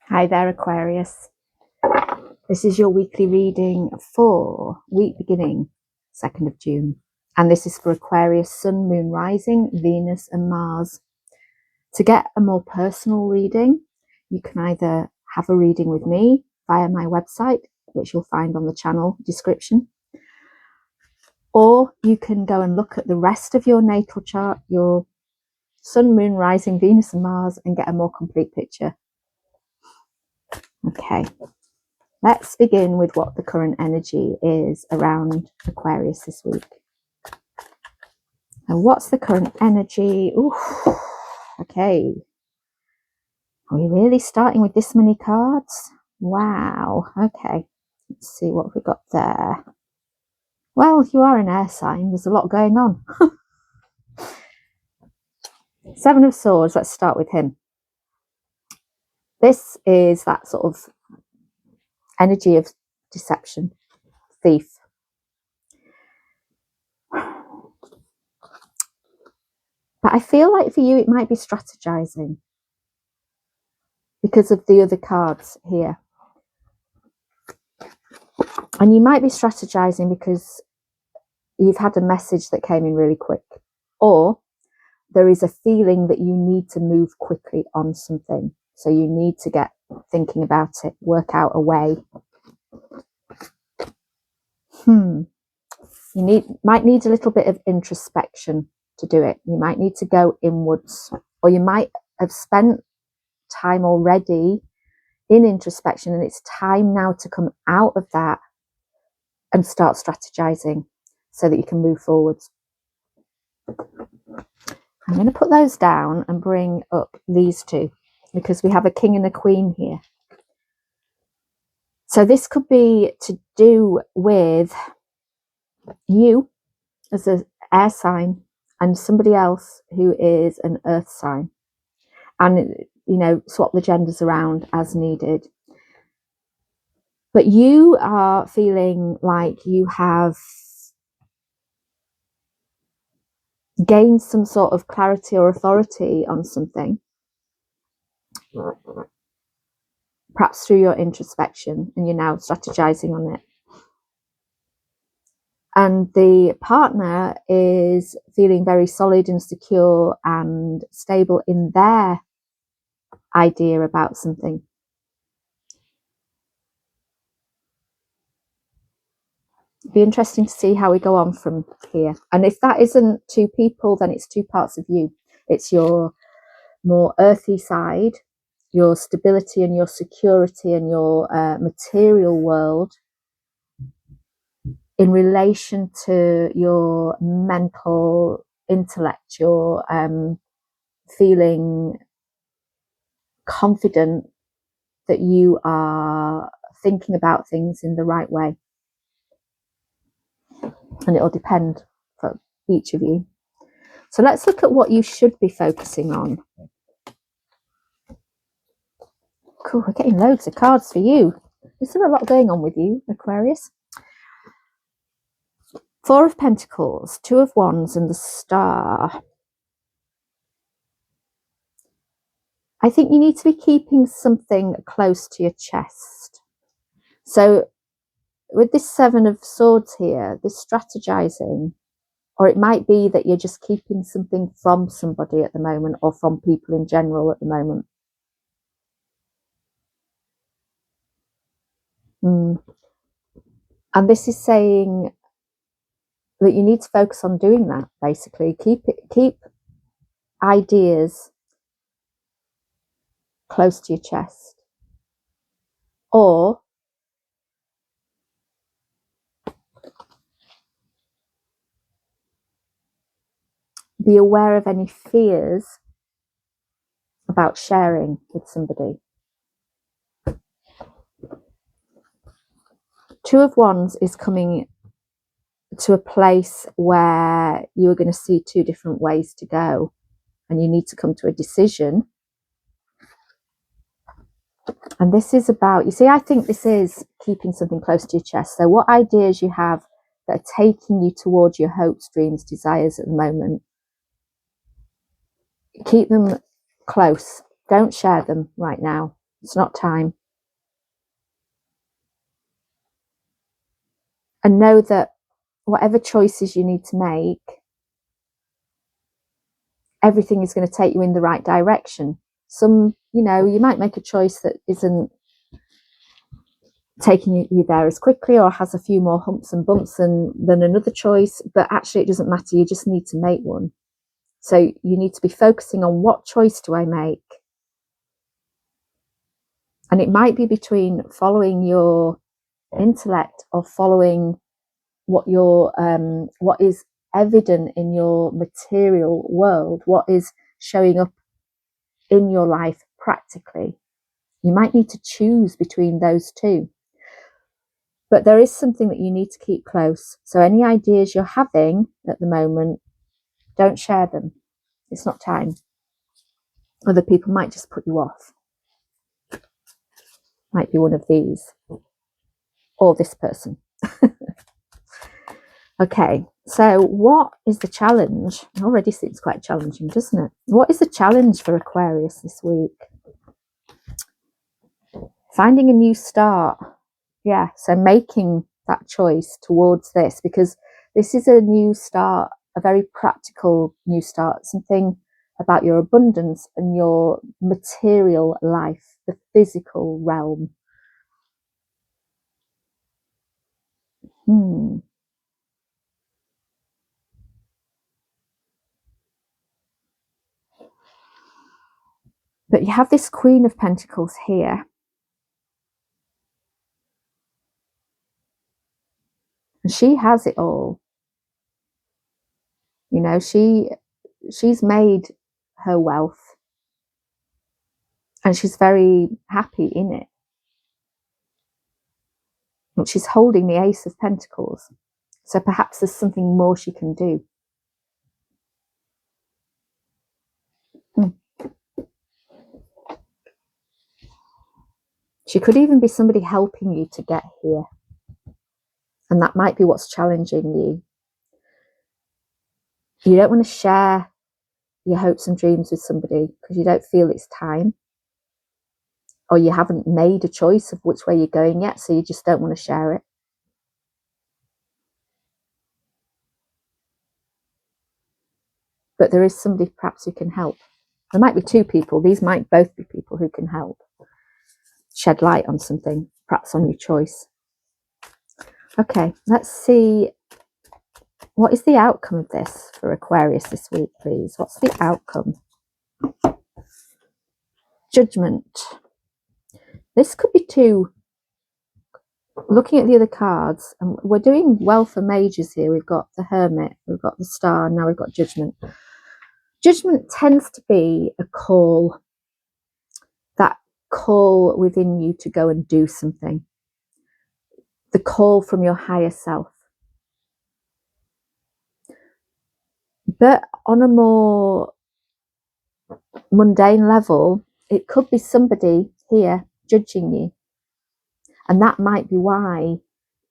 Hi there, Aquarius. This is your weekly reading for week beginning 2nd of June. And this is for Aquarius Sun, Moon, Rising, Venus and Mars. To get a more personal reading, you can either have a reading with me via my website, which you'll find on the channel description, or you can go and look at the rest of your natal chart, your Sun, Moon, Rising, Venus and Mars, and get a more complete picture. Okay. Let's begin with what the current energy is around Aquarius this week. And what's the current energy? Ooh, okay. Are we really starting with this many cards? Wow. Okay. Let's see what we've got there. Well, you are an air sign. There's a lot going on. Seven of Swords. Let's start with him. This is that sort of energy of deception, thief. But I feel like for you, it might be strategizing because of the other cards here. And you might be strategizing because you've had a message that came in really quick, or there is a feeling that you need to move quickly on something. So you need to get thinking about it, work out a way. You might need a little bit of introspection to do it. You might need to go inwards, or you might have spent time already in introspection, and it's time now to come out of that and start strategizing so that you can move forwards. I'm going to put those down and bring up these two because we have a king and a queen here. So this could be to do with you as an air sign and somebody else who is an earth sign, and swap the genders around as needed. But you are feeling like you have gained some sort of clarity or authority on something, perhaps through your introspection, and you're now strategizing on it. And the partner is feeling very solid and secure and stable in their idea about something. It'd be interesting to see how we go on from here. And if that isn't two people, then it's two parts of you. It's your more earthy side, your stability and your security and your material world, in relation to your mental intellect, your feeling confident that you are thinking about things in the right way. And it'll depend for each of you. So let's look at what you should be focusing on. Cool, we're getting loads of cards for you. Is there a lot going on with you, Aquarius? Four of Pentacles, Two of Wands and the Star. I think you need to be keeping something close to your chest. So with this Seven of Swords here, this strategizing, or it might be that you're just keeping something from somebody at the moment, or from people in general at the moment. And this is saying that you need to focus on doing that, basically. Keep ideas close to your chest. Or be aware of any fears about sharing with somebody. Two of Wands is coming to a place where you are going to see two different ways to go, and you need to come to a decision. And this is about, you see, I think this is keeping something close to your chest. So what ideas you have that are taking you towards your hopes, dreams, desires at the moment, keep them close. Don't share them right now. It's not time. And know that whatever choices you need to make, everything is going to take you in the right direction. Some, you know, you might make a choice that isn't taking you there as quickly or has a few more humps and bumps than another choice, but actually it doesn't matter. You just need to make one. So you need to be focusing on, what choice do I make? And it might be between following your intellect or following what is evident in your material world, what is showing up in your life practically. You might need to choose between those two. But there is something that you need to keep close. So any ideas you're having at the moment, don't share them. It's not time. Other people might just put you off. Might be one of these. Or this person. Okay, so what is the challenge? It already seems quite challenging, doesn't it? What is the challenge for Aquarius this week? Finding a new start. Yeah, so making that choice towards this, because this is a new start, a very practical new start, something about your abundance and your material life, the physical realm. But you have this Queen of Pentacles here. And she has it all. You know, she's made her wealth and she's very happy in it. And she's holding the Ace of Pentacles. So perhaps there's something more she can do. She could even be somebody helping you to get here. And that might be what's challenging you. You don't want to share your hopes and dreams with somebody because you don't feel it's time. Or you haven't made a choice of which way you're going yet, so you just don't want to share it. But there is somebody perhaps who can help. There might be two people. These might both be people who can help shed light on something, perhaps on your choice. Okay, let's see. What is the outcome of this for Aquarius this week, please? What's the outcome? Judgment. This could be two. Looking at the other cards, and we're doing well for majors here. We've got the Hermit, we've got the Star, and now we've got Judgment. Judgment tends to be a call, that call within you to go and do something. The call from your higher self. But on a more mundane level, it could be somebody here judging you. And that might be why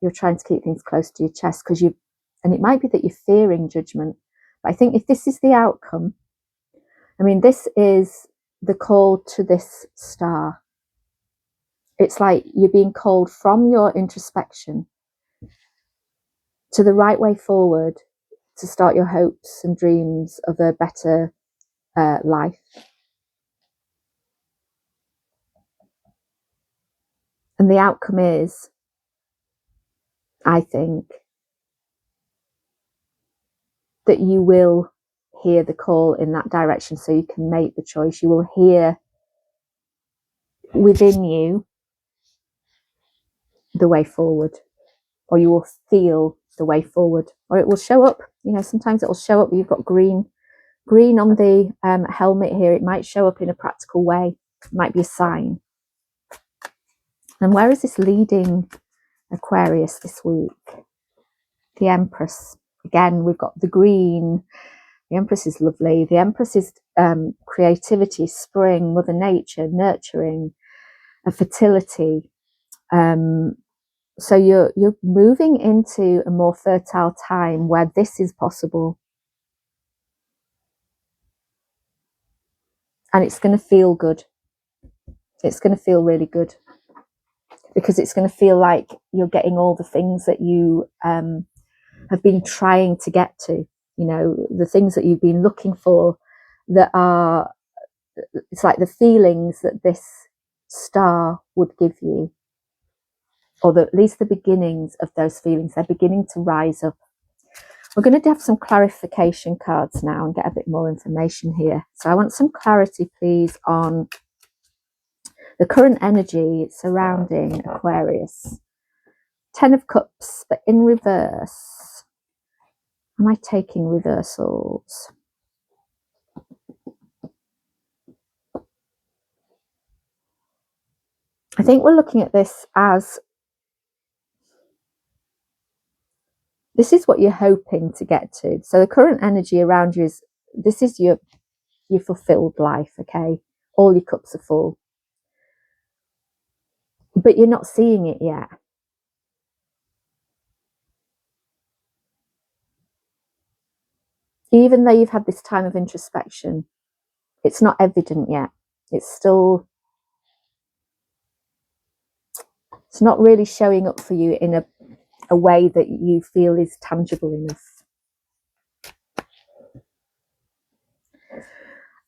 you're trying to keep things close to your chest, and it might be that you're fearing judgment. But I think if this is the outcome, I mean, this is the call to this star. It's like you're being called from your introspection to the right way forward to start your hopes and dreams of a better life. And the outcome is, I think, that you will hear the call in that direction so you can make the choice. You will hear within you the way forward, or you will feel the way forward, or it will show up. You know, sometimes it will show up. You've got green on the helmet here. It might show up in a practical way. It might be a sign. And where is this leading Aquarius this week? The Empress. Again, we've got the green. The Empress is lovely. The Empress is creativity, spring, Mother Nature, nurturing, fertility. So you're moving into a more fertile time where this is possible. And it's going to feel good. It's going to feel really good, because it's going to feel like you're getting all the things that you have been trying to get to, you know, the things that you've been looking for, that are, it's like the feelings that this star would give you, or at least the beginnings of those feelings. They're beginning to rise up. We're going to have some clarification cards now and get a bit more information here. So I want some clarity, please, on the current energy surrounding Aquarius. 10 of Cups, but in reverse. Am I taking reversals? I think we're looking at this as, this is what you're hoping to get to. So the current energy around you is, this is your fulfilled life, okay? All your cups are full. But you're not seeing it yet. Even though you've had this time of introspection, it's not evident yet. It's still, it's not really showing up for you in a way that you feel is tangible enough.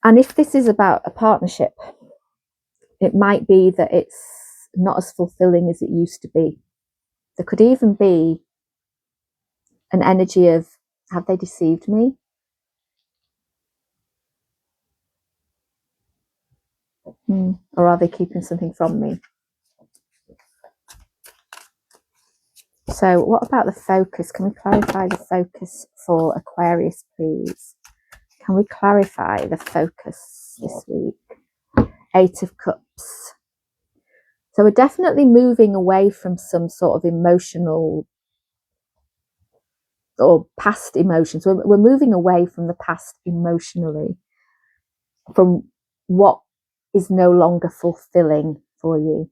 And if this is about a partnership, it might be that it's not as fulfilling as it used to be. There could even be an energy of, have they deceived me? Or are they keeping something from me? So what about the focus? Can we clarify the focus for Aquarius, please? Can we clarify the focus this week? 8 of Cups. So we're definitely moving away from some sort of emotional or past emotions. We're moving away from the past emotionally, from what is no longer fulfilling for you.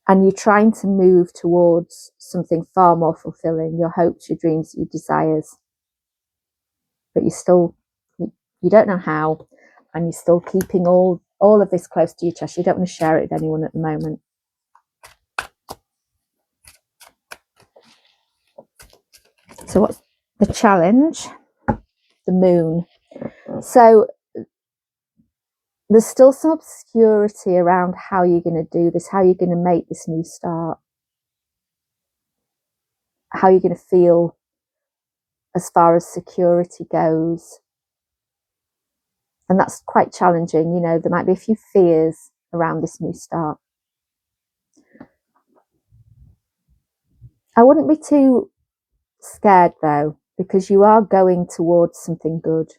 And you're trying to move towards something far more fulfilling, your hopes, your dreams, your desires. But you still, you don't know how, and you're still keeping all of this close to your chest. You don't want to share it with anyone at the moment. So what's the challenge? The moon. So there's still some obscurity around how you're going to do this, how you're going to make this new start, how you're going to feel as far as security goes. And that's quite challenging. You know, there might be a few fears around this new start. I wouldn't be too scared though, because you are going towards something good.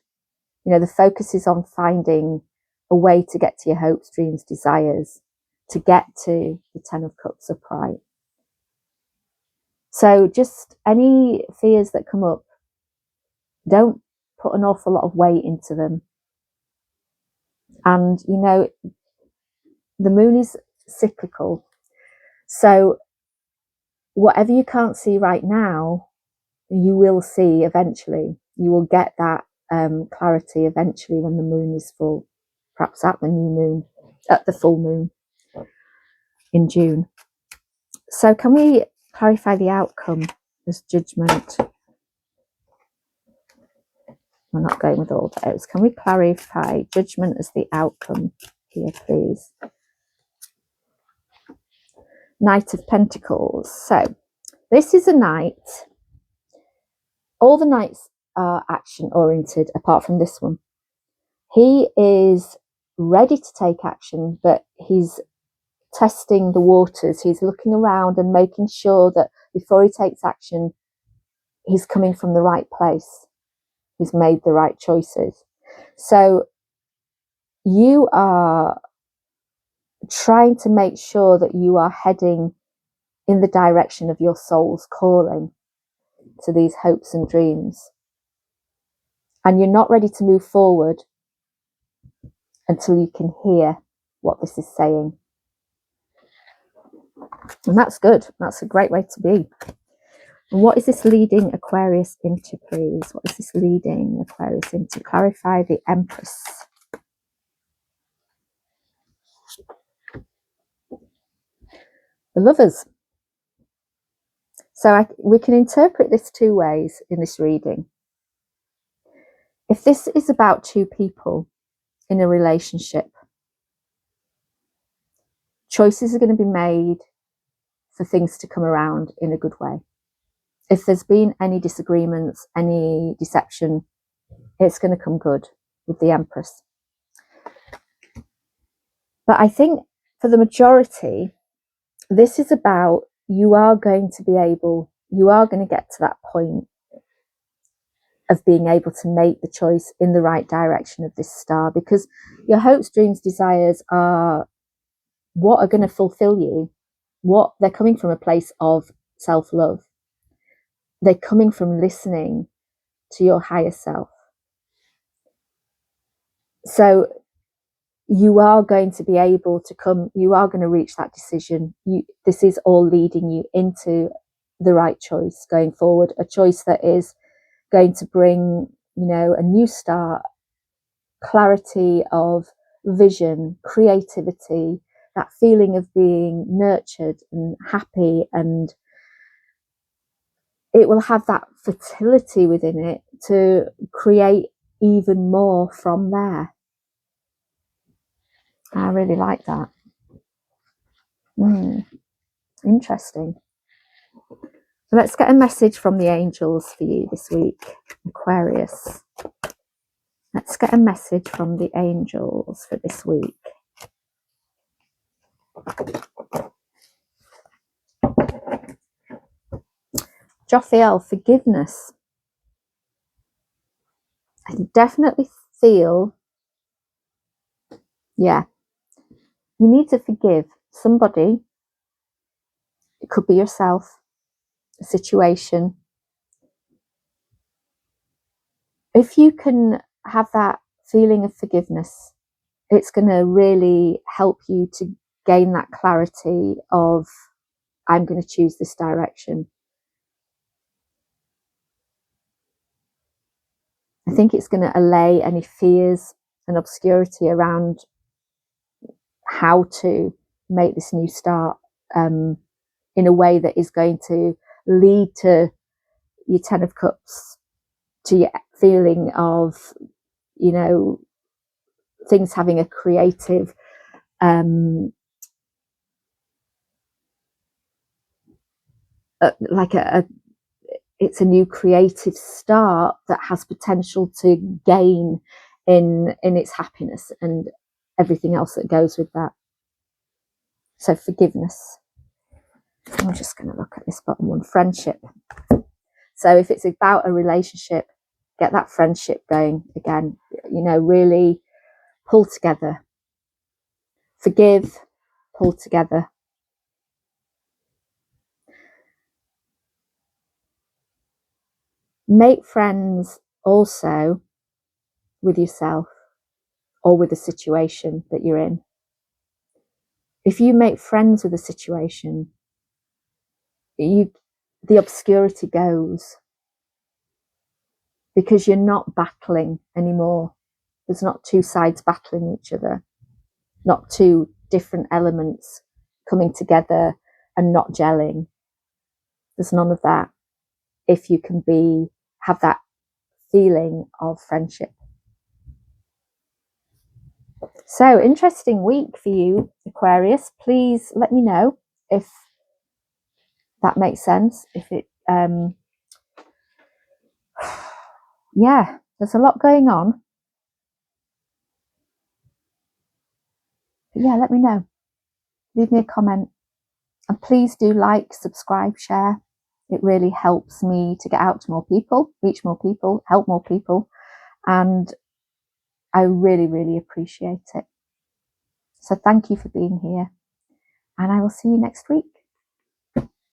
You know, the focus is on finding a way to get to your hopes, dreams, desires, to get to the 10 of Cups upright. So just any fears that come up, don't put an awful lot of weight into them. And, you know, the moon is cyclical. So whatever you can't see right now, you will see eventually. You will get that clarity eventually when the moon is full, perhaps at the new moon, at the full moon in June. So can we clarify the outcome as judgment? We're not going with all those. Can we clarify judgment as the outcome here, please? Knight of Pentacles. So this is a knight. All the knights are action oriented apart from this one. He is ready to take action, but he's testing the waters. He's looking around and making sure that before he takes action, he's coming from the right place. He's made the right choices. So you are trying to make sure that you are heading in the direction of your soul's calling to these hopes and dreams. And you're not ready to move forward until you can hear what this is saying. And that's good. That's a great way to be. And what is this leading Aquarius into, please? What is this leading Aquarius into? Clarify the Empress. the Lovers. So we can interpret this two ways in this reading. If this is about two people in a relationship, choices are going to be made for things to come around in a good way. If there's been any disagreements, any deception, it's going to come good with the Empress. But I think for the majority, this is about you are going to get to that point of being able to make the choice in the right direction of this star, because your hopes, dreams, desires are what are going to fulfill you. What they're coming from a place of self-love. They're coming from listening to your higher self. So you are going to be able to you are going to reach that decision. This is all leading you into the right choice going forward, a choice that is going to bring, a new start, clarity of vision, creativity, that feeling of being nurtured and happy, and it will have that fertility within it to create even more from there. I really like that. Interesting. So let's get a message from the angels for you this week, Aquarius. Let's get a message from the angels for this week. Jophiel, forgiveness. I can definitely feel, you need to forgive somebody. It could be yourself, a situation. If you can have that feeling of forgiveness, it's going to really help you to gain that clarity of, I'm going to choose this direction. I think it's going to allay any fears and obscurity around how to make this new start in a way that is going to lead to your 10 of Cups, to your feeling of, things having a creative it's a new creative start that has potential to gain in its happiness and everything else that goes with that. So forgiveness. I'm just going to look at this bottom one, friendship. So if it's about a relationship, get that friendship going again, really pull together, forgive, pull together. Make friends also with yourself or with the situation that you're in. If you make friends with a situation, the obscurity goes, because you're not battling anymore. There's not two sides battling each other, not two different elements coming together and not gelling. There's none of that if you can have that feeling of friendship. So, interesting week for you, Aquarius. Please let me know if that makes sense. If it, there's a lot going on. But let me know. Leave me a comment. And please do like, subscribe, share. It really helps me to get out to more people, reach more people, help more people. And I really, really appreciate it. So thank you for being here. And I will see you next week.